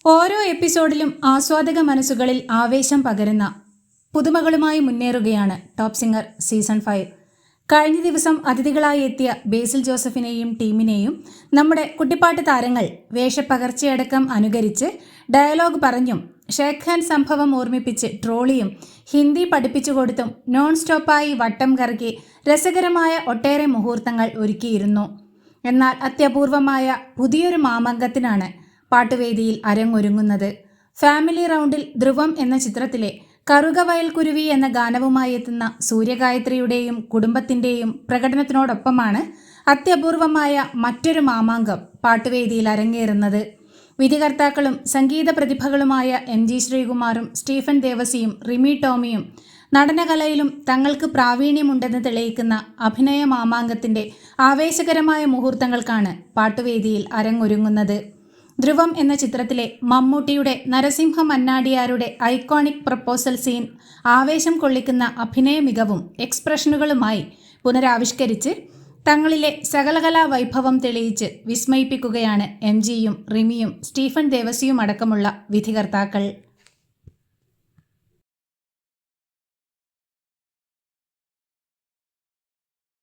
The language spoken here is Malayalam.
ഓരോ എപ്പിസോഡിലും ആസ്വാദക മനസ്സുകളിൽ ആവേശം പകരുന്ന പുതുമകളുമായി മുന്നേറുകയാണ് ടോപ്പ് സിംഗർ സീസൺ 5. കഴിഞ്ഞ ദിവസം അതിഥികളായി എത്തിയ ബേസിൽ ജോസഫിനെയും ടീമിനെയും നമ്മുടെ കുട്ടിപ്പാട്ട് താരങ്ങൾ വേഷപ്പകർച്ചയടക്കം അനുകരിച്ച് ഡയലോഗ് പറഞ്ഞും ഷേഖ് ഹാൻഡ് സംഭവം ഓർമ്മിപ്പിച്ച് ട്രോളിയും ഹിന്ദി പഠിപ്പിച്ചു കൊടുത്തും നോൺ സ്റ്റോപ്പായി വട്ടം കറക്കി രസകരമായ ഒട്ടേറെ മുഹൂർത്തങ്ങൾ ഒരുക്കിയിരുന്നു. എന്നാൽ അത്യപൂർവമായ പുതിയൊരു മാമാങ്കത്തിനാണ് പാട്ടുവേദിയിൽ അരങ്ങൊരുങ്ങുന്നത്. ഫാമിലി റൗണ്ടിൽ ധ്രുവം എന്ന ചിത്രത്തിലെ കറുകവയൽക്കുരുവി എന്ന ഗാനവുമായി എത്തുന്ന സൂര്യഗായത്രിയുടെയും കുടുംബത്തിൻ്റെയും പ്രകടനത്തിനോടൊപ്പമാണ് അത്യപൂർവമായ മറ്റൊരു മാമാങ്കം പാട്ടുവേദിയിൽ അരങ്ങേറുന്നത്. വിധികർത്താക്കളും സംഗീത പ്രതിഭകളുമായ MG ശ്രീകുമാറും സ്റ്റീഫൻ ദേവസിയും റിമി ടോമിയും നടനകലയിലും തങ്ങൾക്ക് പ്രാവീണ്യമുണ്ടെന്ന് തെളിയിക്കുന്ന അഭിനയ മാമാങ്കത്തിൻ്റെ ആവേശകരമായ മുഹൂർത്തങ്ങൾക്കാണ് പാട്ടുവേദിയിൽ അരങ്ങൊരുങ്ങുന്നത്. ധ്രുവം എന്ന ചിത്രത്തിലെ മമ്മൂട്ടിയുടെ നരസിംഹ മന്നാടിയാരുടെ ഐക്കോണിക് പ്രപ്പോസൽ സീൻ ആവേശം കൊള്ളിക്കുന്ന അഭിനയ മികവും എക്സ്പ്രഷനുകളുമായി പുനരാവിഷ്കരിച്ച് തങ്ങളിലെ സകലകലാ വൈഭവം തെളിയിച്ച് വിസ്മയിപ്പിക്കുകയാണ് MGയും റിമിയും സ്റ്റീഫൻ ദേവസിയും അടക്കമുള്ള വിധികർത്താക്കൾ.